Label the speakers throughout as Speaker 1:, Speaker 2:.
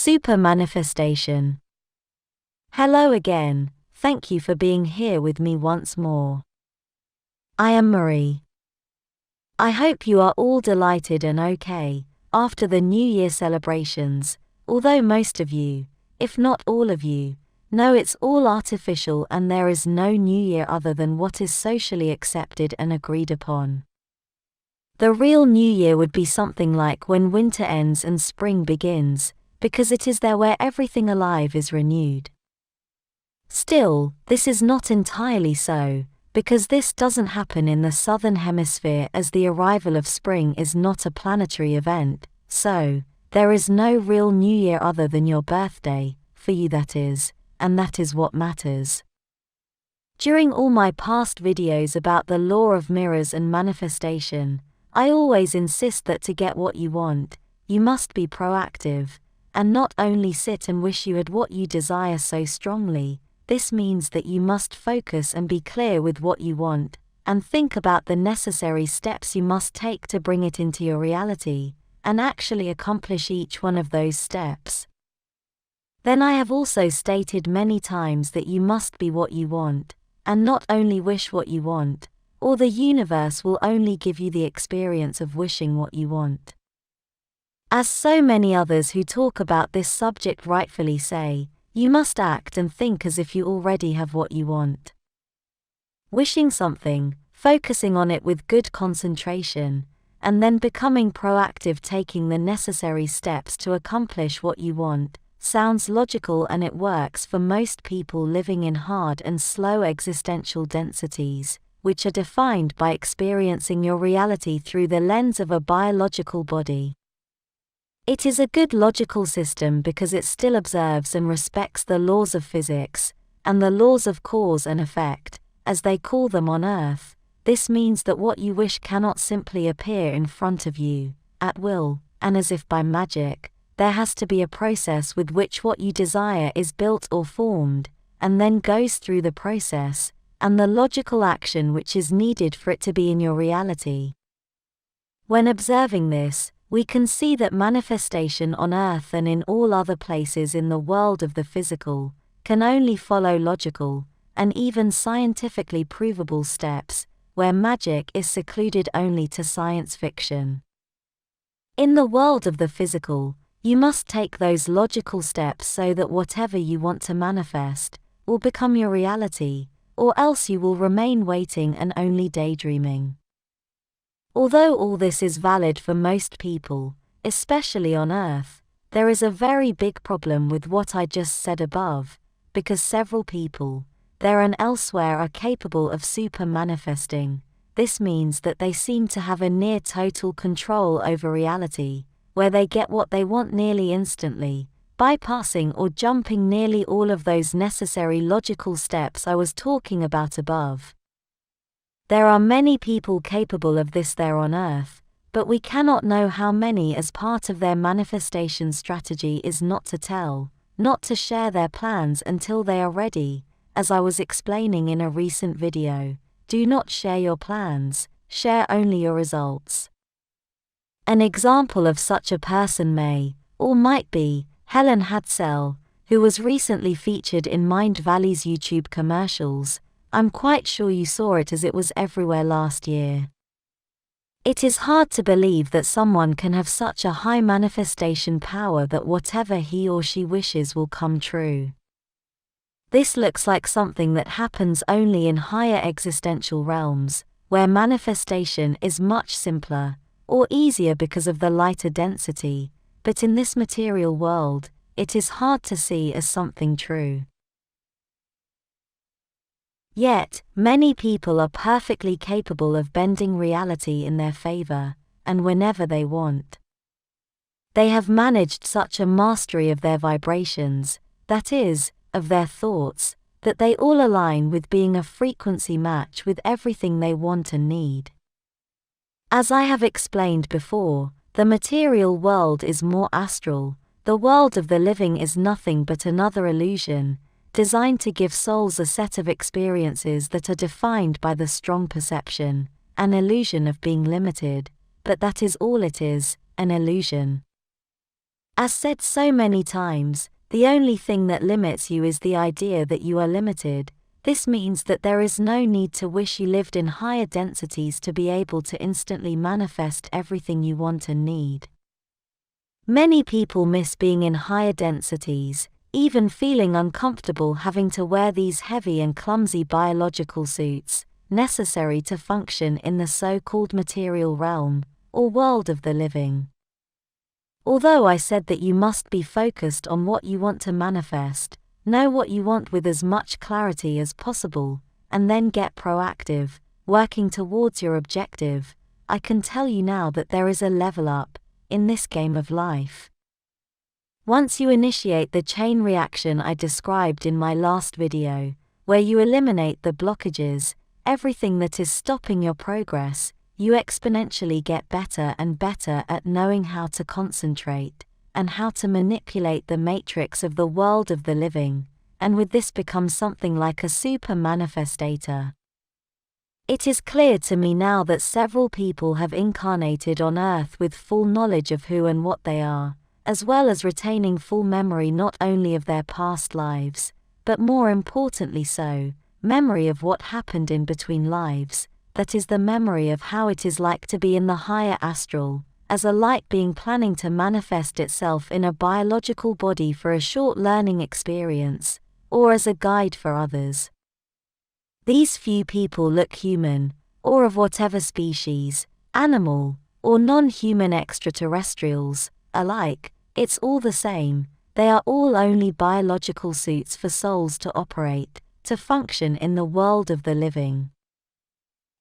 Speaker 1: Super manifestation. Hello again, thank you for being here with me once more. I am Marie. I hope you are all delighted and okay after the New Year celebrations, although most of you, if not all of you, know it's all artificial and there is no New Year other than what is socially accepted and agreed upon. The real New Year would be something like when winter ends and spring begins, because it is there where everything alive is renewed. Still, this is not entirely so, because this doesn't happen in the southern hemisphere as the arrival of spring is not a planetary event, so, there is no real New Year other than your birthday, for you that is, and that is what matters. During all my past videos about the law of mirrors and manifestation, I always insist that to get what you want, you must be proactive, and not only sit and wish you had what you desire so strongly. This means that you must focus and be clear with what you want, and think about the necessary steps you must take to bring it into your reality, and actually accomplish each one of those steps. Then I have also stated many times that you must be what you want, and not only wish what you want, or the universe will only give you the experience of wishing what you want. As so many others who talk about this subject rightfully say, you must act and think as if you already have what you want. Wishing something, focusing on it with good concentration, and then becoming proactive, taking the necessary steps to accomplish what you want, sounds logical, and it works for most people living in hard and slow existential densities, which are defined by experiencing your reality through the lens of a biological body. It is a good logical system because it still observes and respects the laws of physics, and the laws of cause and effect, as they call them on Earth. This means that what you wish cannot simply appear in front of you, at will, and as if by magic. There has to be a process with which what you desire is built or formed, and then goes through the process, and the logical action which is needed for it to be in your reality. When observing this, we can see that manifestation on Earth and in all other places in the world of the physical can only follow logical, and even scientifically provable steps, where magic is secluded only to science fiction. In the world of the physical, you must take those logical steps so that whatever you want to manifest will become your reality, or else you will remain waiting and only daydreaming. Although all this is valid for most people, especially on Earth, there is a very big problem with what I just said above, because several people, there and elsewhere, are capable of super manifesting. This means that they seem to have a near total control over reality, where they get what they want nearly instantly, bypassing or jumping nearly all of those necessary logical steps I was talking about above. There are many people capable of this there on Earth, but we cannot know how many, as part of their manifestation strategy is not to tell, not to share their plans until they are ready. As I was explaining in a recent video, do not share your plans, share only your results. An example of such a person may, or might be, Helen Hadsell, who was recently featured in Mind Valley's YouTube commercials. I'm quite sure you saw it as it was everywhere last year. It is hard to believe that someone can have such a high manifestation power that whatever he or she wishes will come true. This looks like something that happens only in higher existential realms, where manifestation is much simpler, or easier because of the lighter density, but in this material world, it is hard to see as something true. Yet, many people are perfectly capable of bending reality in their favor, and whenever they want. They have managed such a mastery of their vibrations, that is, of their thoughts, that they all align with being a frequency match with everything they want and need. As I have explained before, the material world is more astral. The world of the living is nothing but another illusion, designed to give souls a set of experiences that are defined by the strong perception, an illusion of being limited, but that is all it is, an illusion. As said so many times, the only thing that limits you is the idea that you are limited. This means that there is no need to wish you lived in higher densities to be able to instantly manifest everything you want and need. Many people miss being in higher densities, even feeling uncomfortable having to wear these heavy and clumsy biological suits, necessary to function in the so-called material realm, or world of the living. Although I said that you must be focused on what you want to manifest, know what you want with as much clarity as possible, and then get proactive, working towards your objective, I can tell you now that there is a level up in this game of life. Once you initiate the chain reaction I described in my last video, where you eliminate the blockages, everything that is stopping your progress, you exponentially get better and better at knowing how to concentrate, and how to manipulate the matrix of the world of the living, and with this become something like a super manifestator. It is clear to me now that several people have incarnated on Earth with full knowledge of who and what they are, as well as retaining full memory not only of their past lives, but more importantly so, memory of what happened in between lives, that is the memory of how it is like to be in the higher astral, as a light being planning to manifest itself in a biological body for a short learning experience, or as a guide for others. These few people look human, or of whatever species, animal, or non-human extraterrestrials, alike, it's all the same, they are all only biological suits for souls to operate, to function in the world of the living.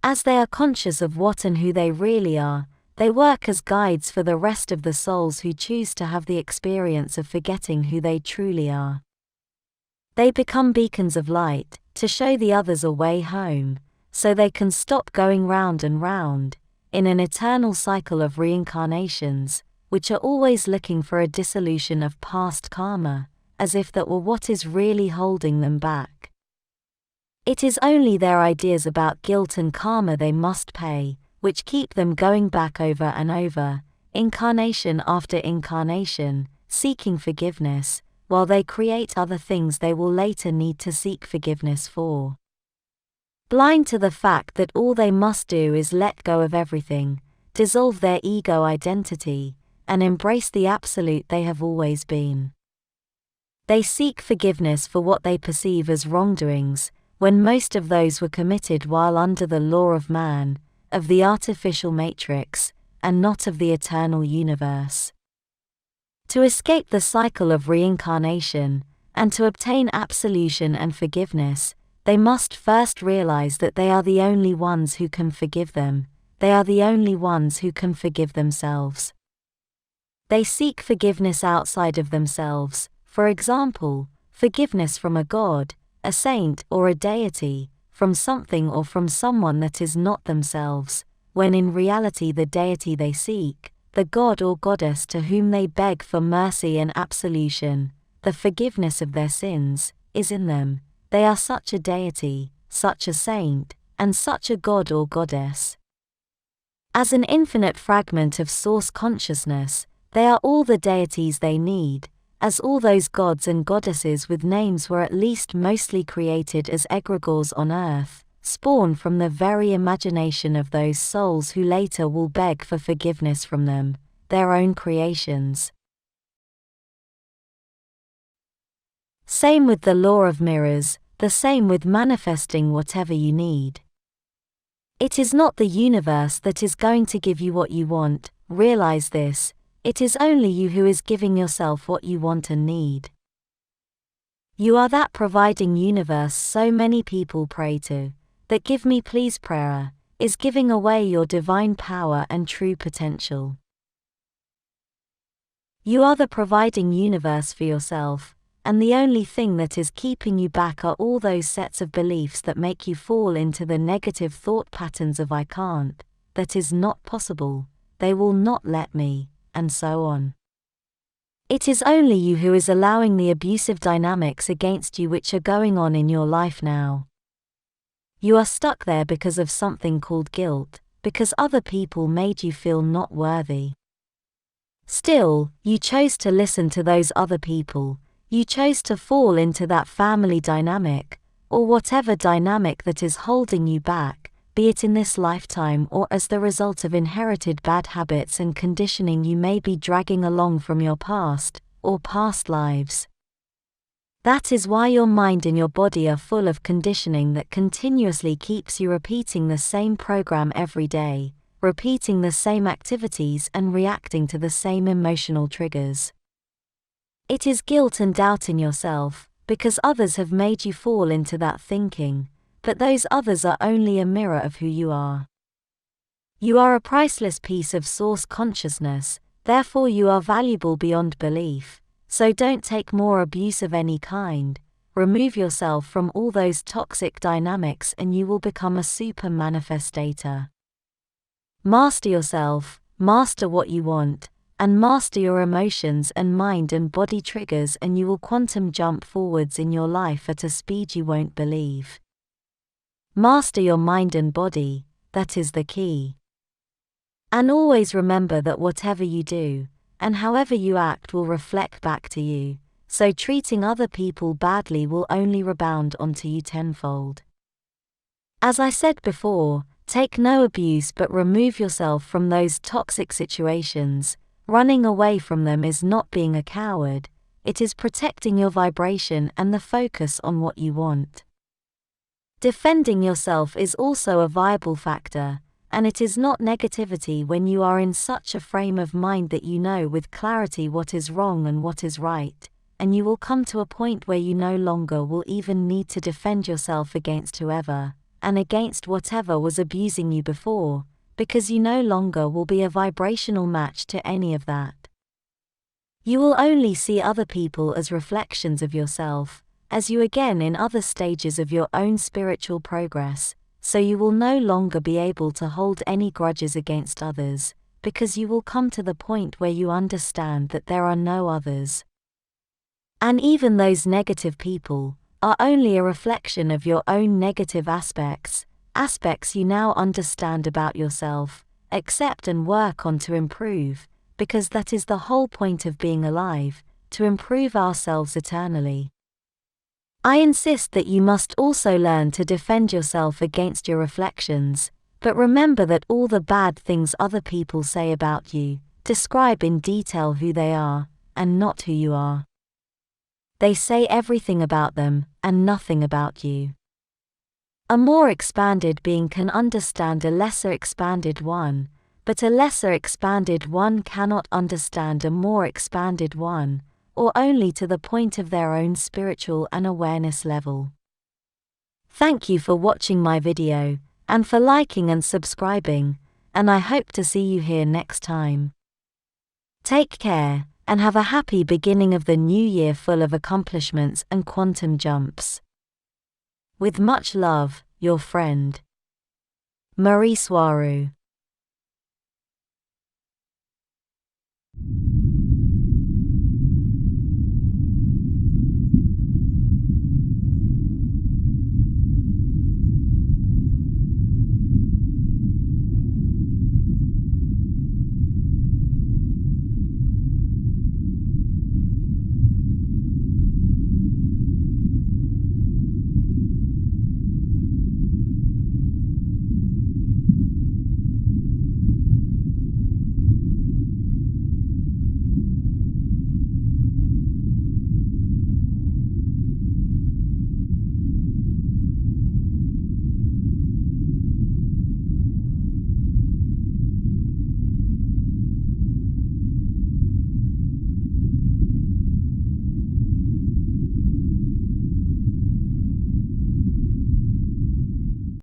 Speaker 1: As they are conscious of what and who they really are, they work as guides for the rest of the souls who choose to have the experience of forgetting who they truly are. They become beacons of light, to show the others a way home, so they can stop going round and round, in an eternal cycle of reincarnations, which are always looking for a dissolution of past karma, as if that were what is really holding them back. It is only their ideas about guilt and karma they must pay, which keep them going back over and over, incarnation after incarnation, seeking forgiveness, while they create other things they will later need to seek forgiveness for. Blind to the fact that all they must do is let go of everything, dissolve their ego identity, and embrace the absolute they have always been. They seek forgiveness for what they perceive as wrongdoings, when most of those were committed while under the law of man, of the artificial matrix, and not of the eternal universe. To escape the cycle of reincarnation, and to obtain absolution and forgiveness, they must first realize that they are the only ones who can forgive them, they are the only ones who can forgive themselves. They seek forgiveness outside of themselves, for example, forgiveness from a god, a saint or a deity, from something or from someone that is not themselves, when in reality the deity they seek, the god or goddess to whom they beg for mercy and absolution, the forgiveness of their sins, is in them. They are such a deity, such a saint, and such a god or goddess. As an infinite fragment of source consciousness, they are all the deities they need, as all those gods and goddesses with names were at least mostly created as egregores on earth, spawn from the very imagination of those souls who later will beg for forgiveness from them, their own creations. Same with the law of mirrors, the same with manifesting whatever you need. It is not the universe that is going to give you what you want, realize this, it is only you who is giving yourself what you want and need. You are that providing universe so many people pray to. That give me please prayer, is giving away your divine power and true potential. You are the providing universe for yourself, and the only thing that is keeping you back are all those sets of beliefs that make you fall into the negative thought patterns of I can't, that is not possible, they will not let me, and so on. It is only you who is allowing the abusive dynamics against you which are going on in your life now. You are stuck there because of something called guilt, because other people made you feel not worthy. Still, you chose to listen to those other people, you chose to fall into that family dynamic, or whatever dynamic that is holding you back, be it in this lifetime or as the result of inherited bad habits and conditioning you may be dragging along from your past, or past lives. That is why your mind and your body are full of conditioning that continuously keeps you repeating the same program every day, repeating the same activities and reacting to the same emotional triggers. It is guilt and doubt in yourself, because others have made you fall into that thinking, but those others are only a mirror of who you are. You are a priceless piece of source consciousness, therefore you are valuable beyond belief, so don't take more abuse of any kind. Remove yourself from all those toxic dynamics and you will become a super manifestator. Master yourself, master what you want, and master your emotions and mind and body triggers, and you will quantum jump forwards in your life at a speed you won't believe. Master your mind and body, that is the key. And always remember that whatever you do, and however you act will reflect back to you, so treating other people badly will only rebound onto you tenfold. As I said before, take no abuse but remove yourself from those toxic situations. Running away from them is not being a coward, it is protecting your vibration and the focus on what you want. Defending yourself is also a viable factor, and it is not negativity when you are in such a frame of mind that you know with clarity what is wrong and what is right, and you will come to a point where you no longer will even need to defend yourself against whoever, and against whatever was abusing you before, because you no longer will be a vibrational match to any of that. You will only see other people as reflections of yourself, as you again in other stages of your own spiritual progress, so you will no longer be able to hold any grudges against others, because you will come to the point where you understand that there are no others. And even those negative people are only a reflection of your own negative aspects you now understand about yourself, accept and work on to improve, because that is the whole point of being alive, to improve ourselves eternally. I insist that you must also learn to defend yourself against your reflections, but remember that all the bad things other people say about you describe in detail who they are, and not who you are. They say everything about them, and nothing about you. A more expanded being can understand a lesser expanded one, but a lesser expanded one cannot understand a more expanded one, or only to the point of their own spiritual and awareness level. Thank you for watching my video, and for liking and subscribing, and I hope to see you here next time. Take care, and have a happy beginning of the new year full of accomplishments and quantum jumps. With much love, your friend, Mari Swaruu.